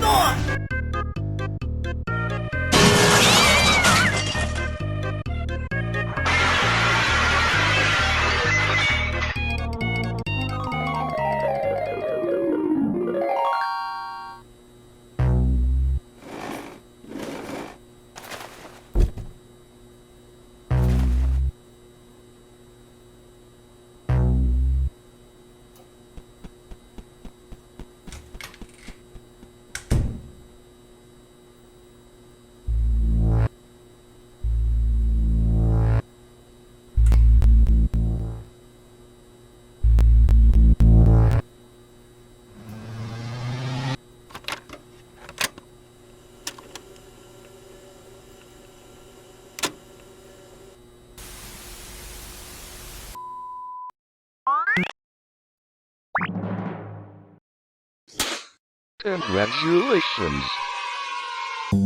door! Congratulations!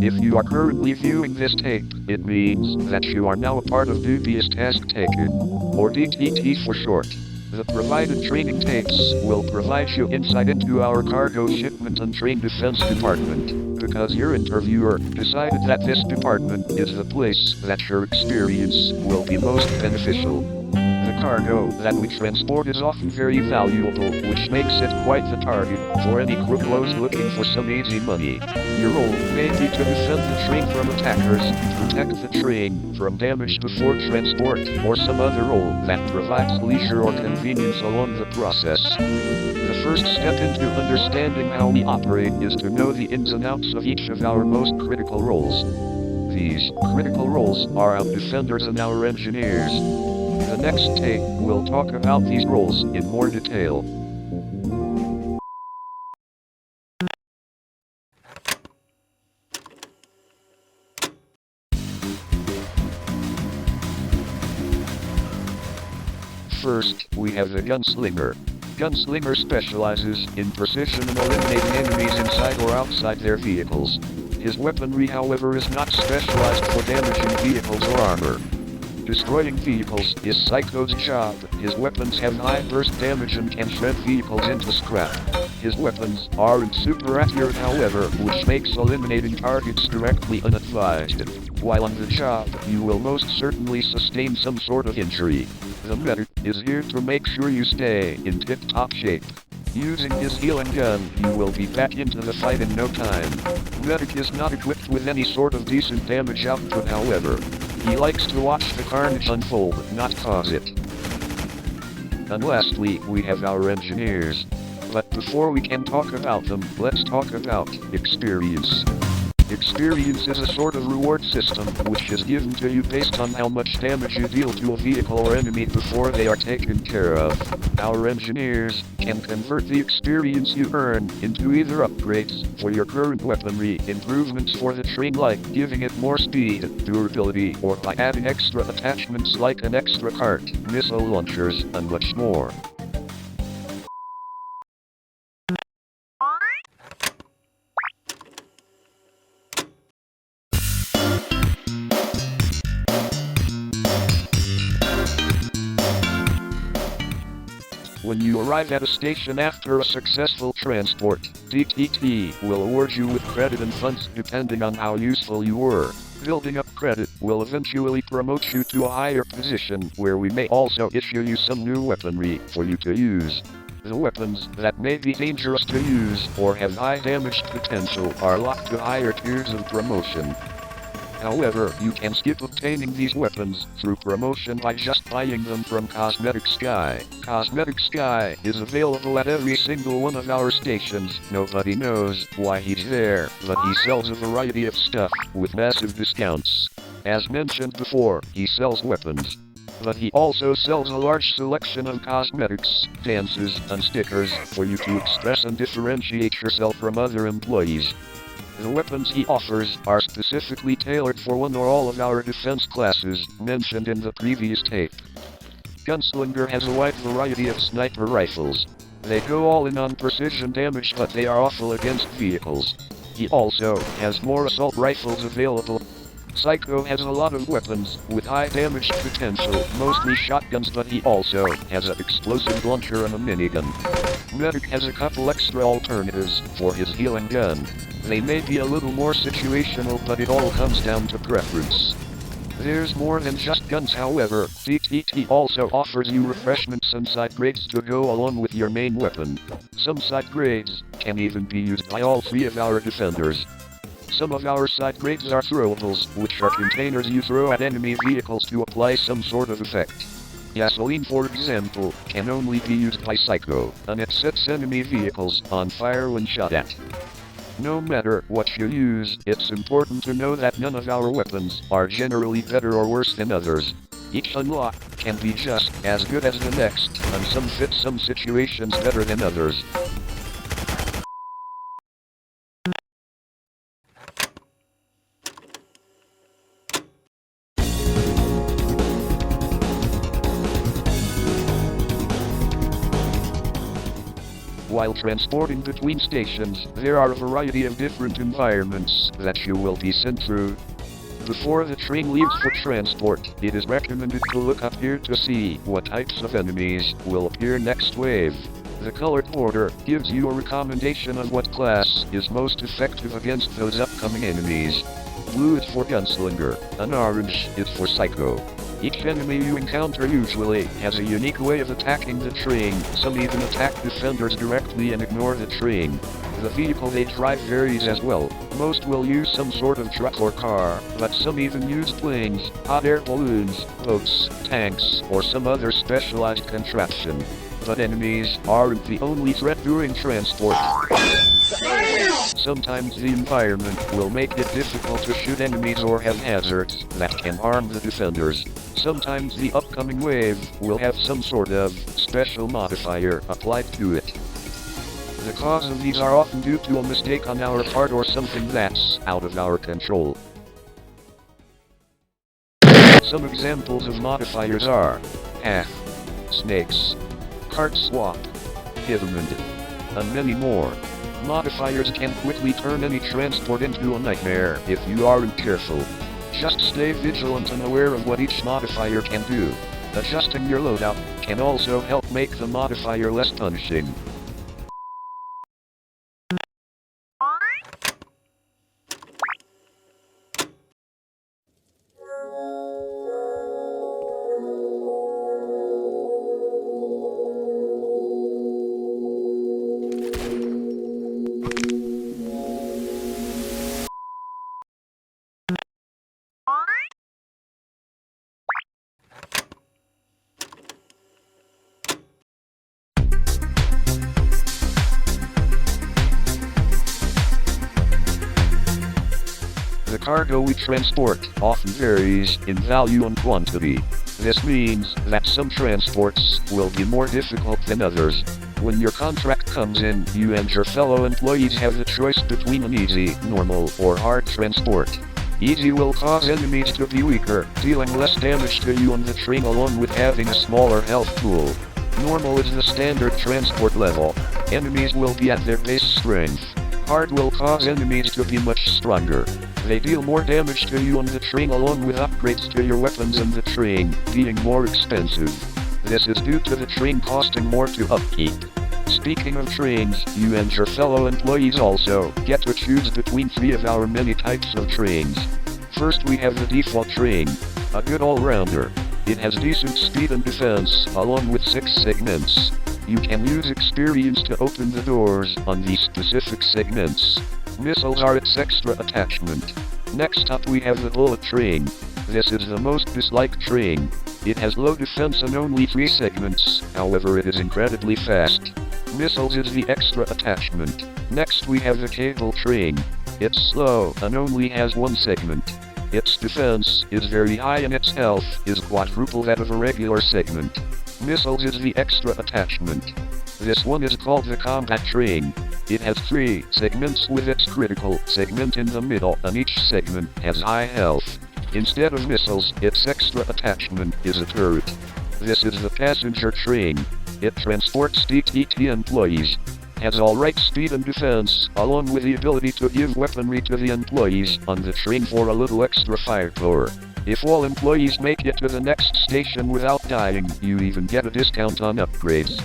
If you are currently viewing this tape, it means that you are now a part of Dubious Task Taker, or DTT for short. The provided training tapes will provide you insight into our cargo shipment and train defense department, because your interviewer decided that this department is the place that your experience will be most beneficial. The cargo that we transport is often very valuable, which makes it quite the target for any criminals looking for some easy money. Your role may be to defend the train from attackers, protect the train from damage before transport, or some other role that provides leisure or convenience along the process. The first step into understanding how we operate is to know the ins and outs of each of our most critical roles. These critical roles are our defenders and our engineers. The next tape will talk about these roles in more detail. First, we have the gunslinger. Gunslinger specializes in precision and eliminating enemies inside or outside their vehicles. His weaponry, however, is not specialized for damaging vehicles or armor. Destroying vehicles is Psycho's job. His weapons have high burst damage and can shred vehicles into scrap. His weapons aren't super accurate, however, which makes eliminating targets directly unadvised. While on the job, you will most certainly sustain some sort of injury. The medic is here to make sure you stay in tip-top shape. Using his healing gun, you will be back into the fight in no time. Medic is not equipped with any sort of decent damage output, however. He likes to watch the carnage unfold, not cause it. And lastly, we have our engineers. But before we can talk about them, let's talk about experience. Experience is a sort of reward system which is given to you based on how much damage you deal to a vehicle or enemy before they are taken care of. Our engineers can convert the experience you earn into either upgrades for your current weaponry, improvements for the train like giving it more speed, durability, or by adding extra attachments like an extra cart, missile launchers, and much more. When you arrive at a station after a successful transport, DTT will award you with credit and funds depending on how useful you were. Building up credit will eventually promote you to a higher position where we may also issue you some new weaponry for you to use. The weapons that may be dangerous to use or have high damage potential are locked to higher tiers of promotion. However, you can skip obtaining these weapons through promotion by just buying them from Cosmetic Sky. Cosmetic Sky is available at every single one of our stations. Nobody knows why he's there, but he sells a variety of stuff with massive discounts. As mentioned before, he sells weapons. But he also sells a large selection of cosmetics, dances, and stickers for you to express and differentiate yourself from other employees. The weapons he offers are specifically tailored for one or all of our defense classes, mentioned in the previous tape. Gunslinger has a wide variety of sniper rifles. They go all in on precision damage, but they are awful against vehicles. He also has more assault rifles available. Psycho has a lot of weapons, with high damage potential, mostly shotguns, but he also has an explosive launcher and a minigun. Medic has a couple extra alternatives for his healing gun. They may be a little more situational, but it all comes down to preference. There's more than just guns, however. BTHG also offers you refreshments and side grades to go along with your main weapon. Some side grades can even be used by all three of our defenders. Some of our side grades are throwables, which are containers you throw at enemy vehicles to apply some sort of effect. Gasoline, for example, can only be used by Psycho, and it sets enemy vehicles on fire when shot at. No matter what you use, it's important to know that none of our weapons are generally better or worse than others. Each unlock can be just as good as the next, and some fit some situations better than others. While transporting between stations, there are a variety of different environments that you will be sent through. Before the train leaves for transport, it is recommended to look up here to see what types of enemies will appear next wave. The colored border gives you a recommendation on what class is most effective against those upcoming enemies. Blue is for gunslinger, and orange is for psycho. Each enemy you encounter usually has a unique way of attacking the train. Some even attack defenders directly and ignore the train. The vehicle they drive varies as well. Most will use some sort of truck or car, but some even use planes, hot air balloons, boats, tanks, or some other specialized contraption. But enemies aren't the only threat during transport. Sometimes the environment will make it difficult to shoot enemies or have hazards that can harm the defenders. Sometimes the upcoming wave will have some sort of special modifier applied to it. The cause of these are often due to a mistake on our part or something that's out of our control. Some examples of modifiers are path, snakes, cart swap, pavement, and many more. Modifiers can quickly turn any transport into a nightmare if you aren't careful. Just stay vigilant and aware of what each modifier can do. Adjusting your loadout can also help make the modifier less punishing. The cargo we transport often varies in value and quantity. This means that some transports will be more difficult than others. When your contract comes in, you and your fellow employees have the choice between an easy, normal, or hard transport. Easy will cause enemies to be weaker, dealing less damage to you on the train along with having a smaller health pool. Normal is the standard transport level. Enemies will be at their base strength. Hard will cause enemies to be much stronger. They deal more damage to you on the train along with upgrades to your weapons and the train being more expensive. This is due to the train costing more to upkeep. Speaking of trains, you and your fellow employees also get to choose between 3 of our many types of trains. First we have the default train, a good all-rounder. It has decent speed and defense, along with 6 segments. You can use experience to open the doors on these specific segments. Missiles are its extra attachment. Next up we have the bullet train. This is the most disliked train. It has low defense and only 3 segments, however it is incredibly fast. Missiles is the extra attachment. Next we have the cable train. It's slow and only has 1 segment. Its defense is very high and its health is quadruple that of a regular segment. Missiles is the extra attachment. This one is called the combat train. It has 3 segments with its critical segment in the middle, and each segment has high health. Instead of missiles, its extra attachment is a turret. This is the passenger train. It transports BTHG employees. has all right speed and defense, along with the ability to give weaponry to the employees on the train for a little extra firepower. If all employees make it to the next station without dying, you even get a discount on upgrades.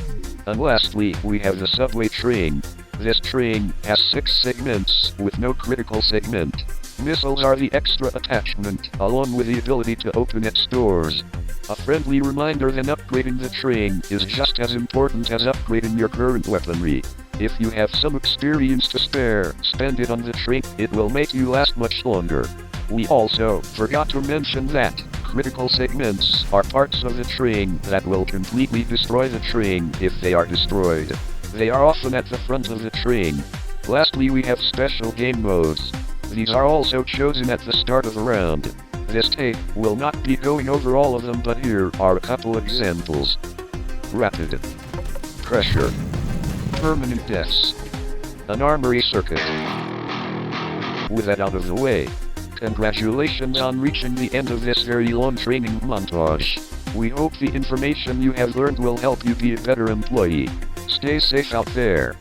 And lastly, we have the subway train. This train has 6 segments, with no critical segment. Missiles are the extra attachment, along with the ability to open its doors. A friendly reminder that upgrading the train is just as important as upgrading your current weaponry. If you have some experience to spare, spend it on the train, it will make you last much longer. We also forgot to mention that critical segments are parts of the train that will completely destroy the train if they are destroyed. They are often at the front of the train. Lastly, we have special game modes. These are also chosen at the start of the round. This tape will not be going over all of them, but here are a couple examples. Rapid. Pressure. Permanent deaths. An armory circuit. With that out of the way, congratulations on reaching the end of this very long training montage. We hope the information you have learned will help you be a better employee. Stay safe out there.